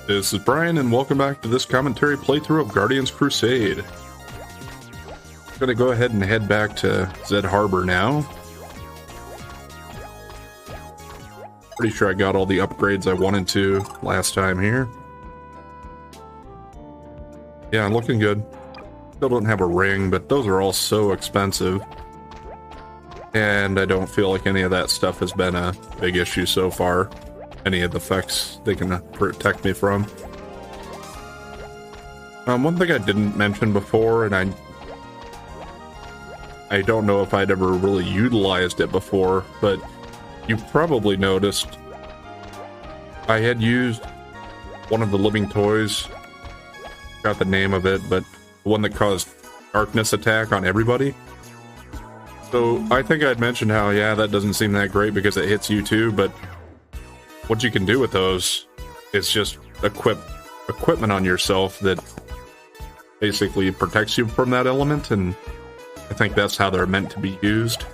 This is Brian, and welcome back to this commentary playthrough of Guardians Crusade. I'm going to go ahead and head back to Zed Harbor now. Pretty sure I got all the upgrades I wanted to last time here. Yeah, looking good. Still don't have a ring, but those are all so expensive. And I don't feel like any of that stuff has been a big issue so far. Any of the effects they can protect me from. One thing I didn't mention before, and I don't know if I'd ever really utilized it before, but you probably noticed I had used one of the living toys, got the name of it, but the one that caused darkness attack on everybody. So I think I'd mentioned how, yeah, that doesn't seem that great because it hits you too, but what you can do with those is just equipment on yourself that basically protects you from that element, and I think that's how they're meant to be used.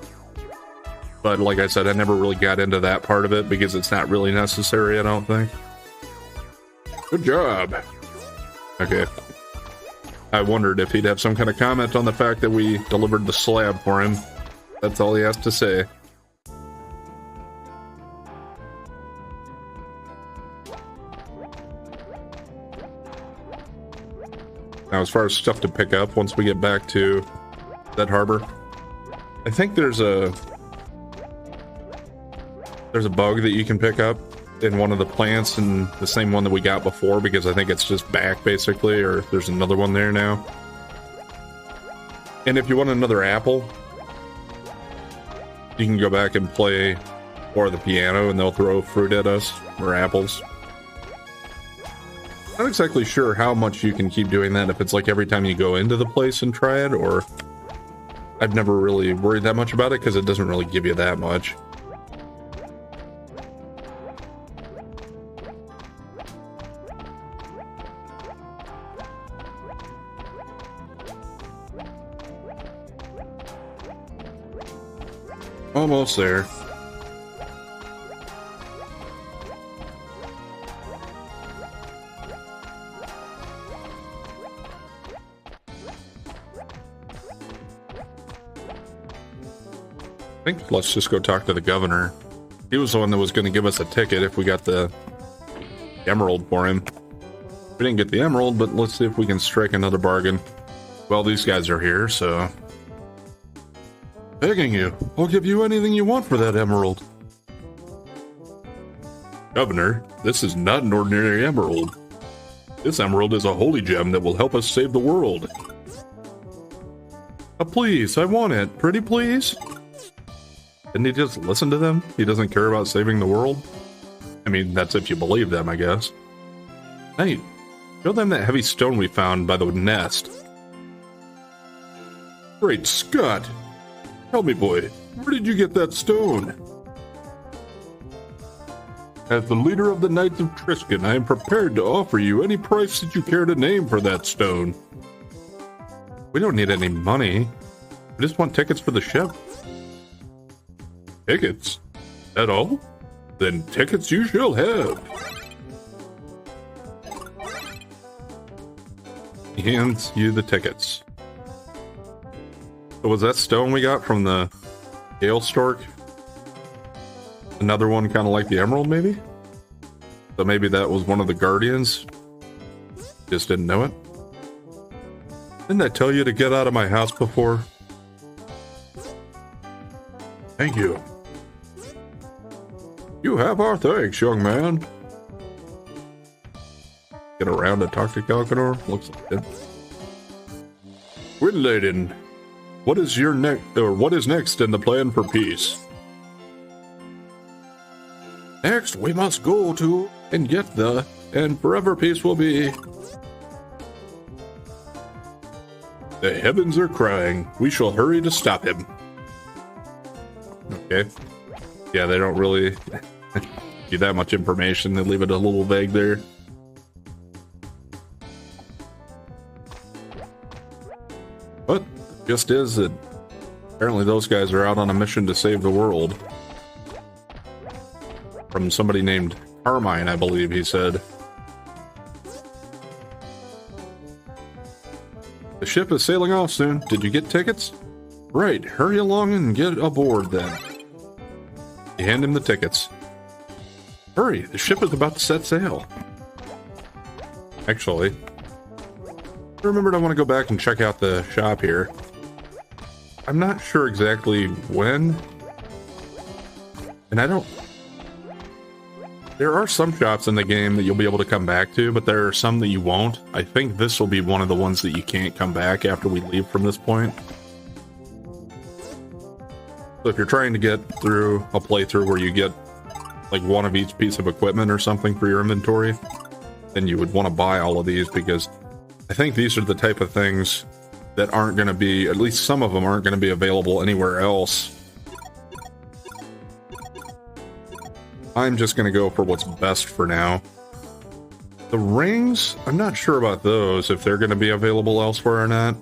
But like I said, I never really got into that part of it because it's not really necessary, I don't think. Good job. Okay. I wondered if he'd have some kind of comment on the fact that we delivered the slab for him. That's all he has to say. Now, as far as stuff to pick up once we get back to Zed Harbor, I think there's a bug that you can pick up in one of the plants, and the same one that we got before, because I think it's just back basically, or there's another one there now. And if you want another apple, you can go back and play or the piano, and they'll throw fruit at us, or apples. Not exactly sure how much you can keep doing that, if it's like every time you go into the place and try it, or I've never really worried that much about it because it doesn't really give you that much. Almost there. I think let's just go talk to the governor. He was the one that was going to give us a ticket if we got the emerald for him. We didn't get the emerald, but let's see if we can strike another bargain. Well, these guys are here, so... Begging you, I'll give you anything you want for that emerald. Governor, this is not an ordinary emerald. This emerald is a holy gem that will help us save the world. Please, I want it. Pretty please? Didn't he just listen to them? He doesn't care about saving the world? I mean, that's if you believe them, I guess. Hey, show them that heavy stone we found by the nest. Great Scott! Tell me, boy, where did you get that stone? As the leader of the Knights of Triscan, I am prepared to offer you any price that you care to name for that stone. We don't need any money. We just want tickets for the ship. Tickets? At all? Then tickets you shall have. He hands you the tickets. So was that stone we got from the Gale Stork? Another one kind of like the emerald, maybe? So maybe that was one of the guardians. Just didn't know it. Didn't I tell you to get out of my house before? Thank you. You have our thanks, young man. Get around to talk to Calcador? Looks like it. Winladen, what is next in the plan for peace? Next, we must go to and get and forever peace will be. The heavens are crying. We shall hurry to stop him. Okay. Yeah, they don't really give that much information. They leave it a little vague there. But the gist is that apparently those guys are out on a mission to save the world. From somebody named Carmine, I believe he said. The ship is sailing off soon. Did you get tickets? Right, hurry along and get aboard then. You hand him the tickets. Hurry, the ship is about to set sail. Actually, I remembered I want to go back and check out the shop here. I'm not sure exactly when. And I don't... There are some shops in the game that you'll be able to come back to, but there are some that you won't. I think this will be one of the ones that you can't come back after we leave from this point. So if you're trying to get through a playthrough where you get like one of each piece of equipment or something for your inventory, then you would want to buy all of these, because I think these are the type of things that aren't going to be, at least some of them aren't going to be available anywhere else. I'm just going to go for what's best for now. The rings, I'm not sure about those, if they're going to be available elsewhere or not.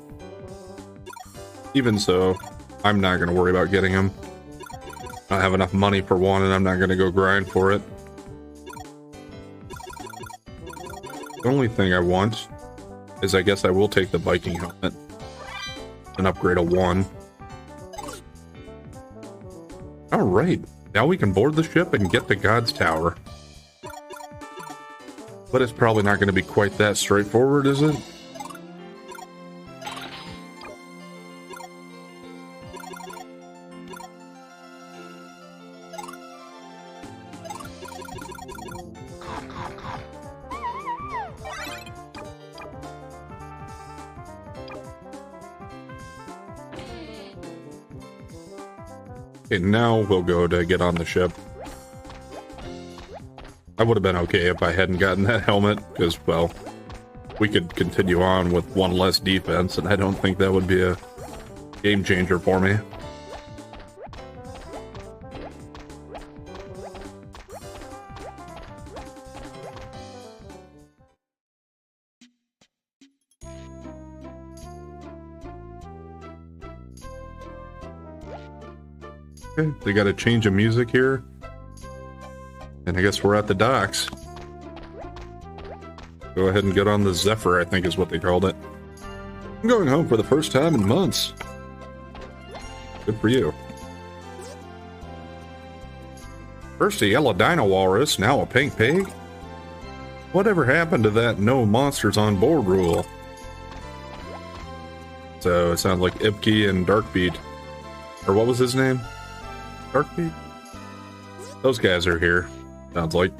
Even so, I'm not going to worry about getting them. I have enough money for one, and I'm not going to go grind for it. The only thing I want is, I guess I will take the Viking helmet and upgrade a 1. Alright, now we can board the ship and get to God's Tower. But it's probably not going to be quite that straightforward, is it? Okay, now we'll go to get on the ship. I would have been okay if I hadn't gotten that helmet, because, well, we could continue on with one less defense, and I don't think that would be a game changer for me. Okay, they got a change of music here. And I guess we're at the docks. Go ahead and get on the Zephyr, I think is what they called it. I'm going home for the first time in months. Good for you. First a yellow dino walrus, now a pink pig? Whatever happened to that no monsters on board rule? So it sounds like Ibki and Darkbeat. Or what was his name? Darkbeat? Those guys are here, sounds like.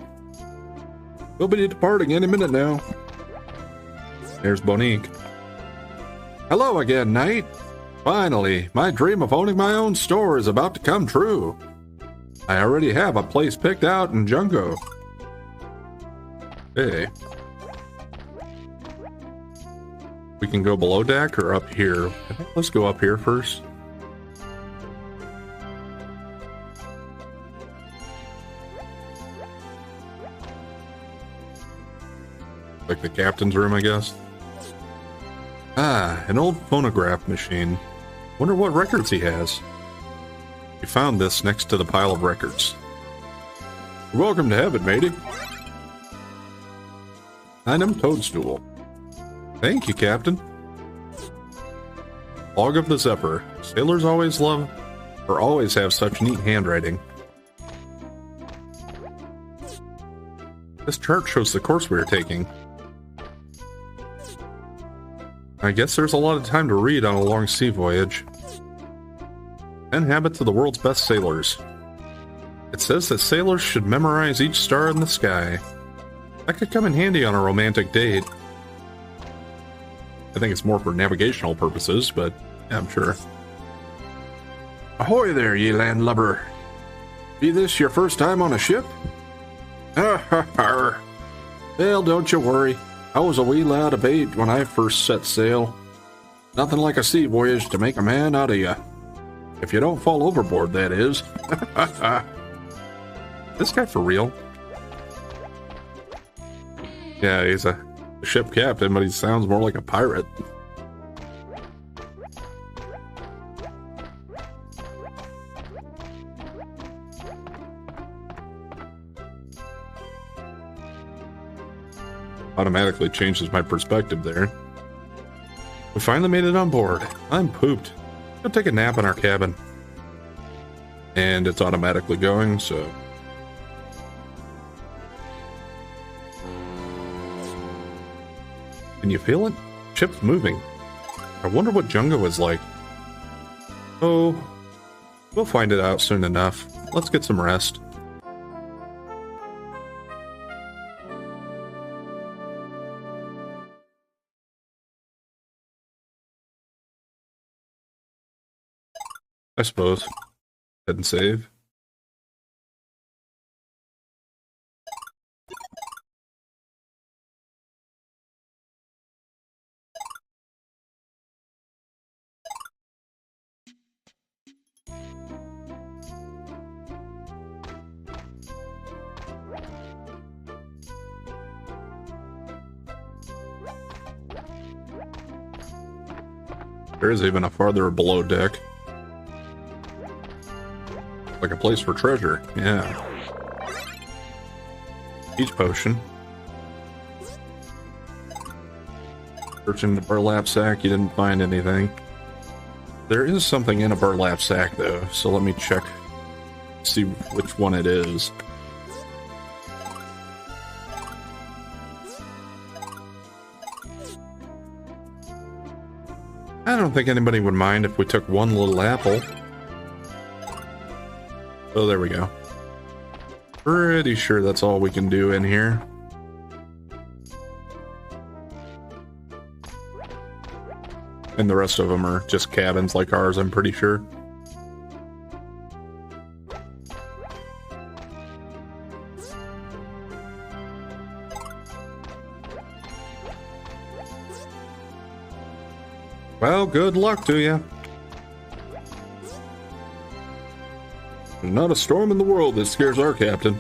We'll be departing any minute now. There's Bonique. Hello again, Knight. Finally, my dream of owning my own store is about to come true. I already have a place picked out in Jungo. Hey. We can go below deck or up here. I think let's go up here first. Like the captain's room, I guess. Ah, an old phonograph machine. Wonder what records he has. We found this next to the pile of records. You're welcome to have it, matey. Item toadstool. Thank you, Captain. Log of the Zephyr. Sailors always have such neat handwriting. This chart shows the course we are taking. I guess there's a lot of time to read on a long sea voyage. 10 habits of the world's best sailors. It says that sailors should memorize each star in the sky. That could come in handy on a romantic date. I think it's more for navigational purposes, but yeah, I'm sure. Ahoy there, ye landlubber. Be this your first time on a ship? Ha ha ha. Well, don't you worry. I was a wee lad of 8 when I first set sail. Nothing like a sea voyage to make a man out of you. If you don't fall overboard, that is. This guy for real? Yeah, he's a ship captain, but he sounds more like a pirate. Automatically changes my perspective there. We finally made it on board. I'm pooped. Go take a nap in our cabin. And it's automatically going, so... Can you feel it? Ship's moving. I wonder what Jungo is like. Oh, we'll find it out soon enough. Let's get some rest. I suppose. Head and save. There is even a farther below deck. Like a place for treasure, yeah. Each potion. Searching the burlap sack, you didn't find anything. There is something in a burlap sack though, so let me check. See which one it is. I don't think anybody would mind if we took one little apple. Oh, there we go. Pretty sure that's all we can do in here. And the rest of them are just cabins like ours, I'm pretty sure. Well, good luck to you. Not a storm in the world that scares our captain.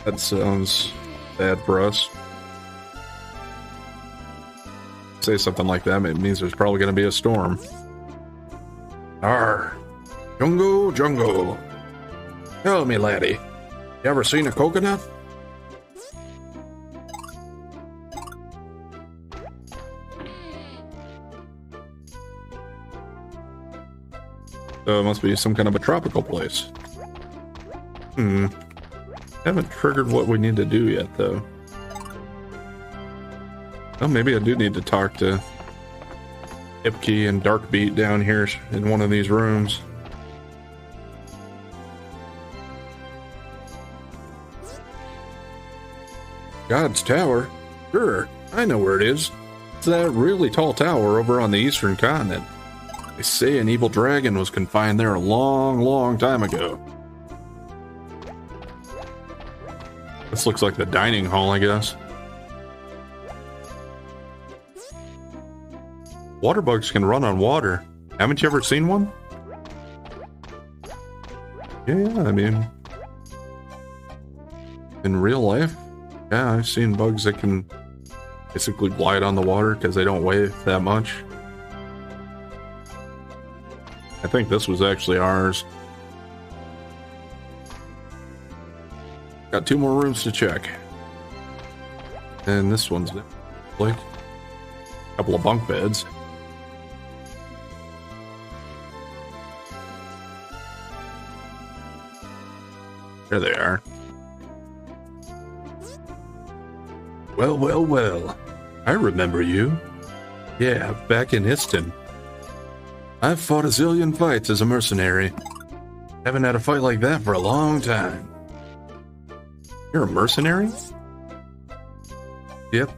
That sounds bad for us. Say something like that, it means there's probably going to be a storm. Arr! Jungo, Jungo! Tell me, laddie, you ever seen a coconut? So it must be some kind of a tropical place. Haven't triggered what we need to do yet, though. Well, maybe I do need to talk to Ipke and Darkbeat down here in one of these rooms. God's Tower? Sure, I know where it is. It's that really tall tower over on the eastern continent. They say an evil dragon was confined there a long, long time ago. This looks like the dining hall, I guess. Water bugs can run on water. Haven't you ever seen one? Yeah, I mean... in real life, yeah, I've seen bugs that can basically glide on the water because they don't weigh that much. I think this was actually ours. Got 2 more rooms to check. And this one's like a couple of bunk beds. There they are. Well, well, well. I remember you. Yeah, back in Histon. I've fought a zillion fights as a mercenary. Haven't had a fight like that for a long time. You're a mercenary? Yep.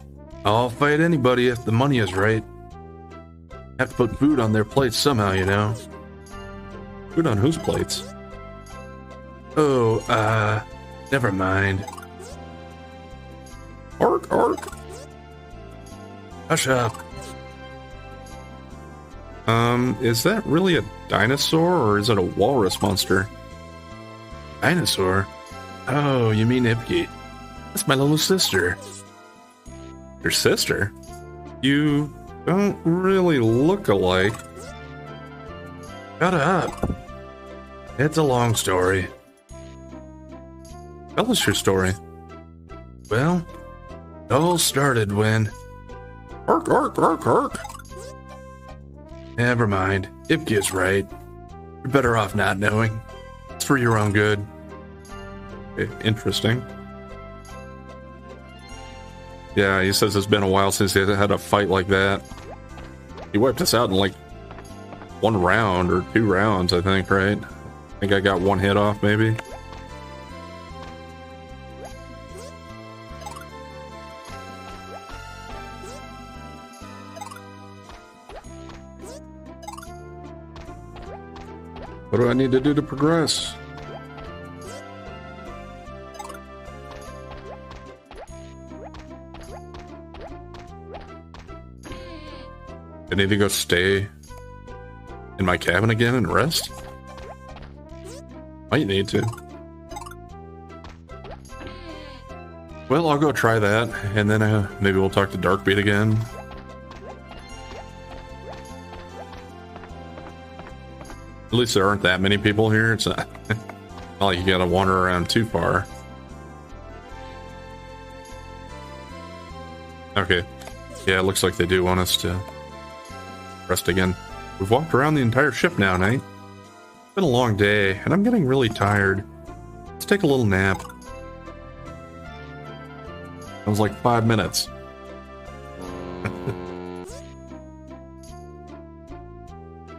I'll fight anybody if the money is right. Have to put food on their plates somehow, you know. Food on whose plates? Oh, never mind. Ark, ark. Hush up. Is that really a dinosaur, or is it a walrus monster? Dinosaur? Oh, you mean Ipke. That's my little sister. Your sister? You don't really look alike. Shut up. It's a long story. Tell us your story. Well, it all started when... Ark, ark, ark, ark. Never mind. Ipki's right. You're better off not knowing. It's for your own good. Interesting. Yeah, he says it's been a while since he had a fight like that. He wiped us out in like 1 round or 2 rounds, I think, right? I think I got 1 hit off, maybe. What do I need to do to progress? I need to go stay in my cabin again and rest? Might need to. Well, I'll go try that, and then maybe we'll talk to Darkbeat again. At least there aren't that many people here. It's not like you gotta wander around too far. Okay. Yeah, it looks like they do want us to rest again. We've walked around the entire ship now, Knight. It's been a long day, and I'm getting really tired. Let's take a little nap. That was like 5 minutes.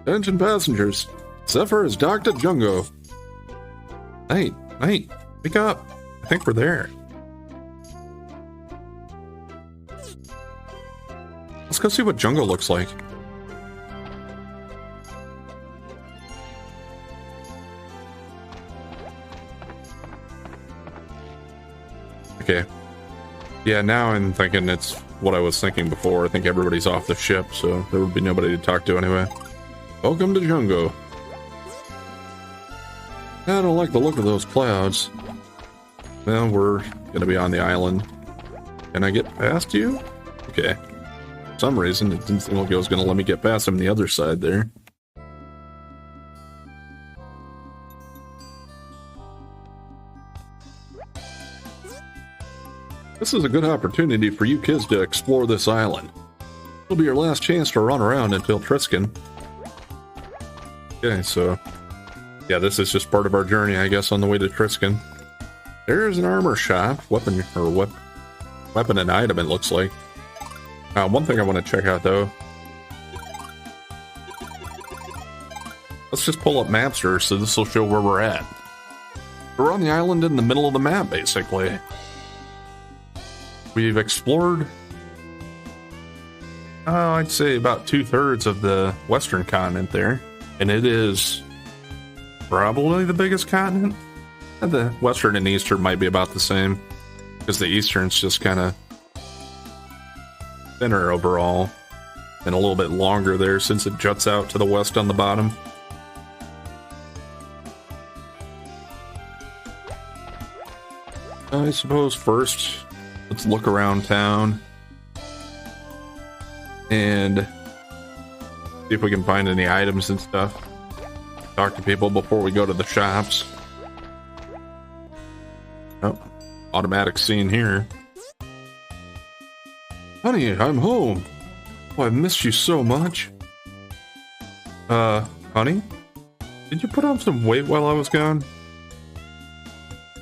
Attention passengers. Zephyr is docked at Jungo. Knight, wake up. I think we're there. Let's go see what Jungo looks like. Okay. Yeah, now I'm thinking it's what I was thinking before. I think everybody's off the ship, so there would be nobody to talk to anyway. Welcome to Jungo. I don't like the look of those clouds. Well, we're gonna be on the island. Can I get past you? Okay. For some reason, it didn't seem like it was gonna let me get past him on the other side there. This is a good opportunity for you kids to explore this island. It'll be your last chance to run around until Triskin. Okay, so... yeah, this is just part of our journey, I guess, on the way to Triskin. There's an armor shop. Weapon and item, it looks like. One thing I want to check out, though. Let's just pull up Mapster, so this will show where we're at. We're on the island in the middle of the map, basically. We've explored, I'd say about 2/3 of the western continent there. And it is probably the biggest continent. And the western and eastern might be about the same, because the eastern's just kind of thinner overall. And a little bit longer there since it juts out to the west on the bottom. I suppose first... let's look around town and see if we can find any items and stuff. Talk to people before we go to the shops. Oh, automatic scene here. Honey, I'm home. Oh, I've missed you so much. Honey? Did you put on some weight while I was gone?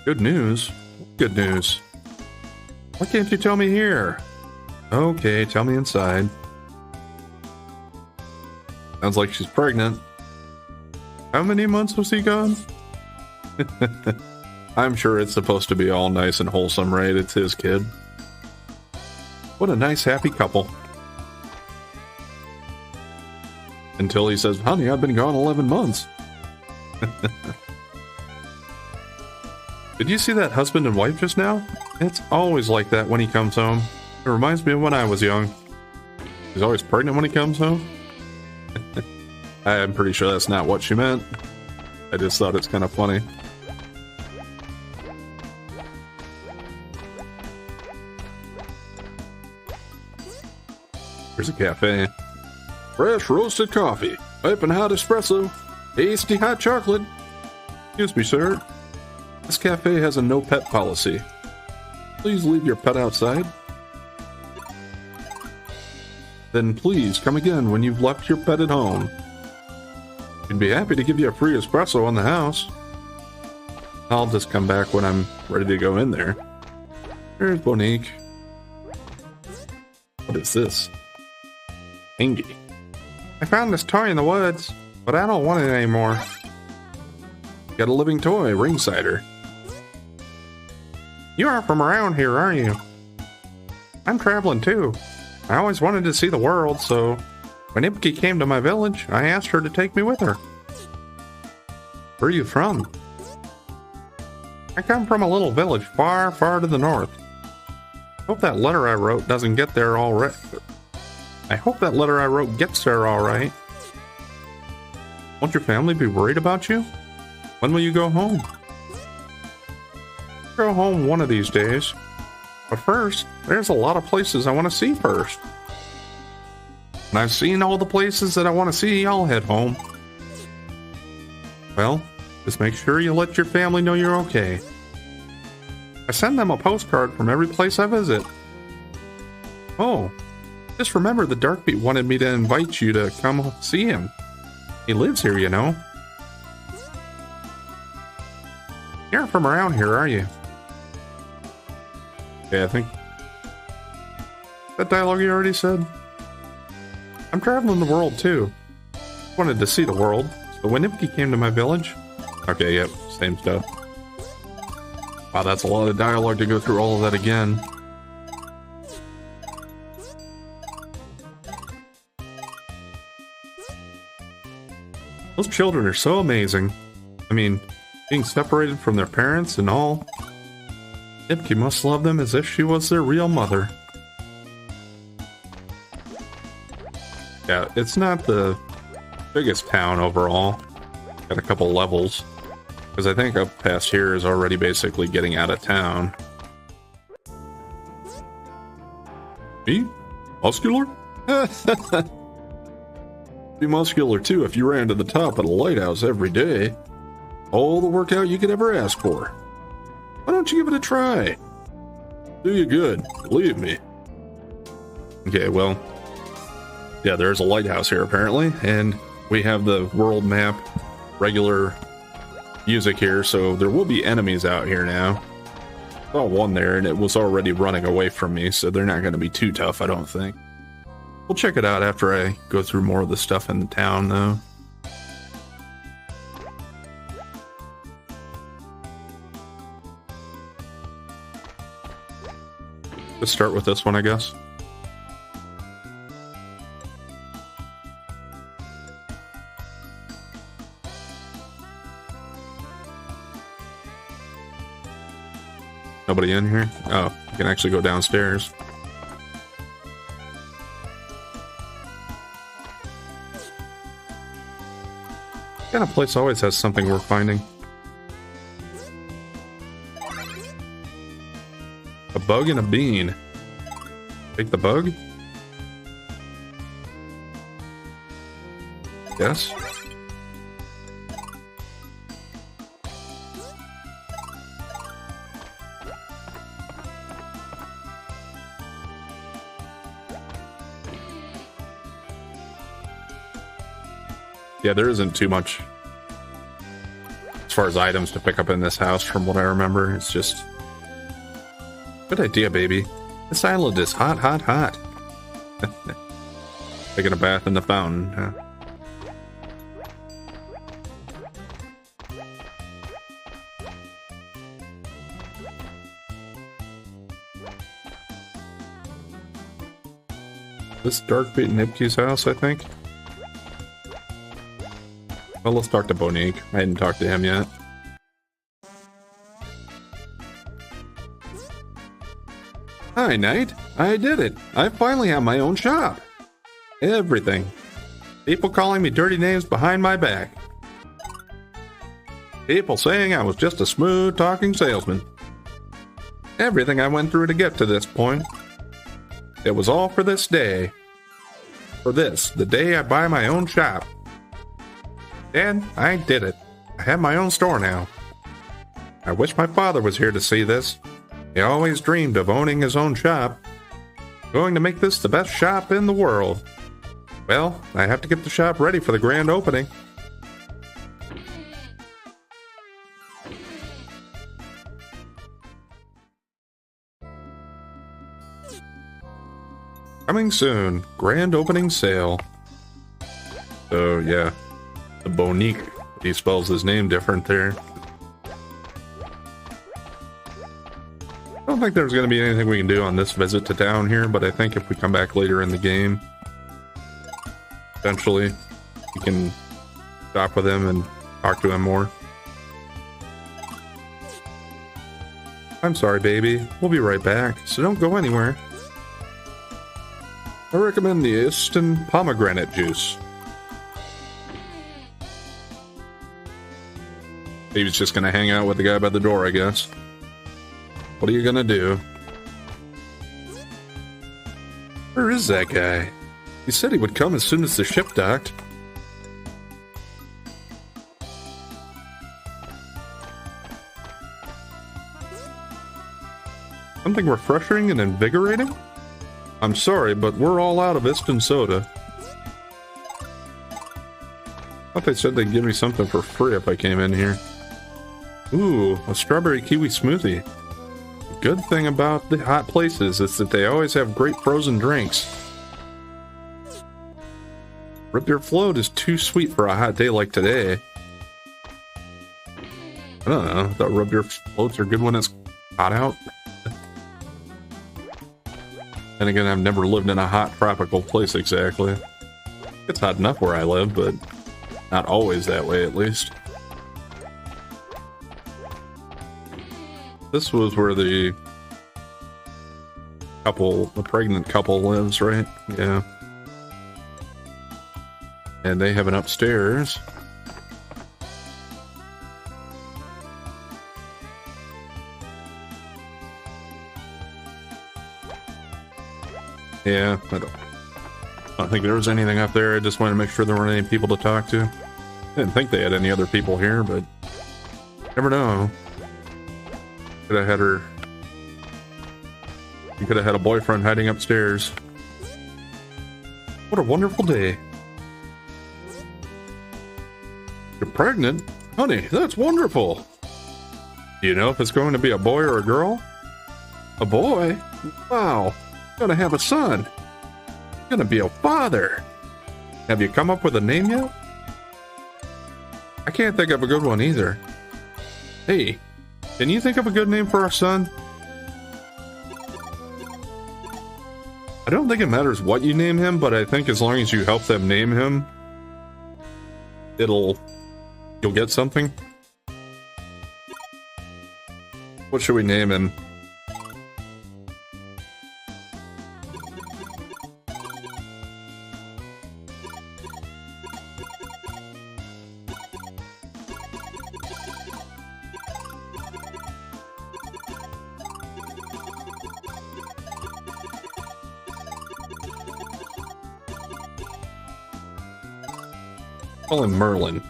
Good news. Good news. Why can't you tell me here? Okay, tell me inside. Sounds like she's pregnant. How many months was he gone? I'm sure it's supposed to be all nice and wholesome, right? It's his kid. What a nice, happy couple. Until he says, honey, I've been gone 11 months. Did you see that husband and wife just now? It's always like that when he comes home. It reminds me of when I was young. He's always pregnant when he comes home. I'm pretty sure that's not what she meant. I just thought it's kind of funny. Here's a cafe. Fresh roasted coffee, piping hot espresso, tasty hot chocolate. Excuse me, sir. This cafe has a no pet policy. Please leave your pet outside. Then please come again when you've left your pet at home. We'd be happy to give you a free espresso on the house. I'll just come back when I'm ready to go in there. Here's Bonique. What is this? Angie. I found this toy in the woods, but I don't want it anymore. Got a living toy, Ringsider. You aren't from around here, are you? I'm traveling too. I always wanted to see the world, so when Ipke came to my village, I asked her to take me with her. Where are you from? I come from a little village far, far to the north. Hope that letter I wrote doesn't get there all right. I hope that letter I wrote gets there all right. Won't your family be worried about you? When will you go home? Go home one of these days. But first, there's a lot of places I want to see first. When I've seen all the places that I want to see, I'll head home. Well, just make sure you let your family know you're okay. I send them a postcard from every place I visit. Oh, just remember the Darkbeat wanted me to invite you to come see him. He lives here, you know. You're not from around here, are you? Yeah, I think that dialogue you already said. I'm traveling the world too. Wanted to see the world, so when Ipke came to my village... Okay, yep, same stuff. Wow, that's a lot of dialogue to go through all of that again. Those children are so amazing. I mean, being separated from their parents and all. Ipke must love them as if she was their real mother. Yeah, it's not the biggest town overall. Got a couple levels. Because I think up past here is already basically getting out of town. Me? Muscular? Be muscular too if you ran to the top of the lighthouse every day. All the workout you could ever ask for. Why don't you give it a try? Do you good, believe me. Okay, well, yeah, there's a lighthouse here apparently, and we have the world map, regular music here, so there will be enemies out here now. Saw one there, and it was already running away from me, so they're not going to be too tough, I don't think. We'll check it out after I go through more of the stuff in the town, though. Let's start with this one, I guess. Nobody in here? Oh, you can actually go downstairs. This kind of place always has something worth finding. A bug and a bean. Take the bug? Yes. Yeah, there isn't too much as far as items to pick up in this house from what I remember. It's just... Good idea, baby. This island is hot, hot, hot. Taking a bath in the fountain, huh? This Darkbeat and Ipke's house, I think. Well, let's talk to Bonique. I hadn't talked to him yet. Hi, Knight. I did it. I finally have my own shop. Everything. People calling me dirty names behind my back. People saying I was just a smooth-talking salesman. Everything I went through to get to this point. It was all for this day. For this, the day I buy my own shop. And I did it. I have my own store now. I wish my father was here to see this. He always dreamed of owning his own shop. Going to make this the best shop in the world. Well, I have to get the shop ready for the grand opening. Coming soon, grand opening sale. So yeah, the Bonique, he spells his name different there. I don't think there's going to be anything we can do on this visit to town here, but I think if we come back later in the game, eventually we can stop with him and talk to him more. I'm sorry, baby. We'll be right back, so don't go anywhere. I recommend the Easton pomegranate juice. He was just going to hang out with the guy by the door, I guess. What are you going to do? Where is that guy? He said he would come as soon as the ship docked. Something refreshing and invigorating? I'm sorry, but we're all out of Easton soda. I thought they said they'd give me something for free if I came in here. Ooh, a strawberry kiwi smoothie. The good thing about the hot places is that they always have great frozen drinks. Root beer float is too sweet for a hot day like today. I don't know, I thought root beer floats are good when it's hot out. And again, I've never lived in a hot tropical place exactly. It's hot enough where I live, but not always that way, at least. This was where the pregnant couple lives, right? Yeah. And they have an upstairs. Yeah, I don't think there was anything up there. I just wanted to make sure there weren't any people to talk to. I didn't think they had any other people here, but never know. Could have had her. You could have had a boyfriend hiding upstairs. What a wonderful day. You're pregnant? Honey, that's wonderful. Do you know if it's going to be a boy or a girl? A boy? Wow. Gonna have a son. Gonna be a father. Have you come up with a name yet? I can't think of a good one either. Hey, can you think of a good name for our son? I don't think it matters what you name him, but I think as long as you help them name him, you'll get something. What should we name him? Call him Merlin.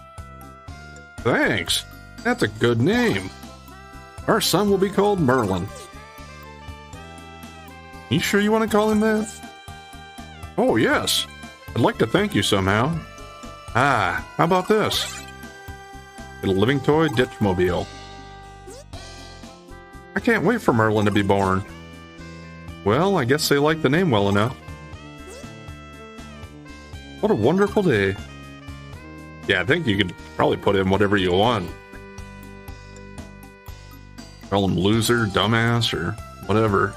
Thanks. That's a good name. Our son will be called Merlin. You sure you want to call him that? Oh, yes. I'd like to thank you somehow. Ah, how about this? A living toy ditchmobile. I can't wait for Merlin to be born. Well, I guess they like the name well enough. What a wonderful day. Yeah, I think you could probably put in whatever you want. Call him loser, dumbass, or whatever.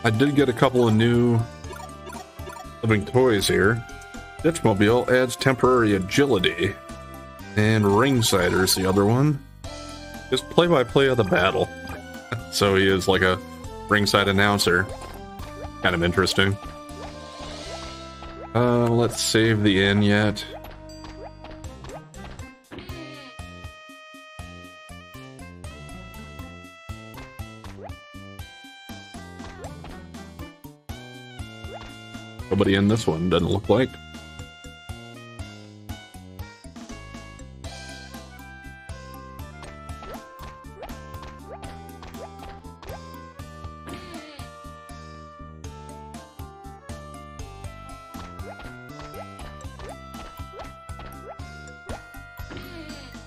I did get a couple of new living toys here. Ditchmobile adds temporary agility. And Ringsider's the other one. Just play-by-play of the battle. So he is like a ringside announcer. Kind of interesting. Let's save the inn yet. Nobody in this one, doesn't look like.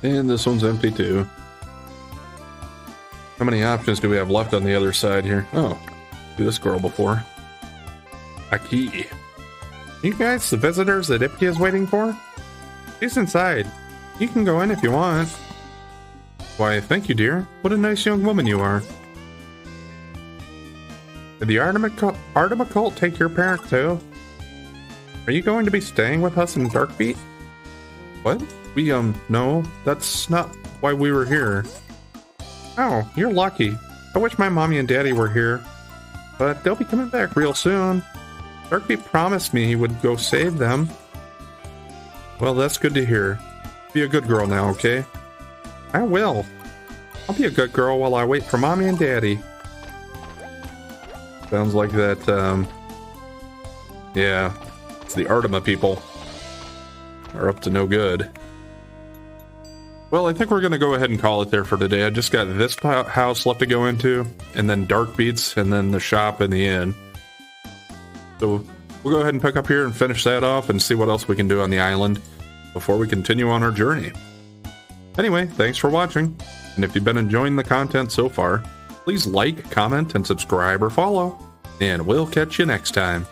And this one's empty too. How many options do we have left on the other side here? Oh, do this girl before. A key. You guys the visitors that Ipki is waiting for? She's inside. You can go in if you want. Why, thank you, dear. What a nice young woman you are. Did the Artem cult take your parent too? Are you going to be staying with us in Darkbeat? What? No, that's not why we were here. Oh, you're lucky. I wish my mommy and daddy were here. But they'll be coming back real soon. Darkbeat promised me he would go save them. Well, that's good to hear. Be a good girl now, okay? I will. I'll be a good girl while I wait for mommy and daddy. Sounds like that, yeah, it's the Artema people are up to no good. Well, I think we're going to go ahead and call it there for today. I just got this house left to go into, and then Darkbeats, and then the shop and the inn. So we'll go ahead and pick up here and finish that off and see what else we can do on the island before we continue on our journey. Anyway, thanks for watching, and if you've been enjoying the content so far, please like, comment, and subscribe or follow, and we'll catch you next time.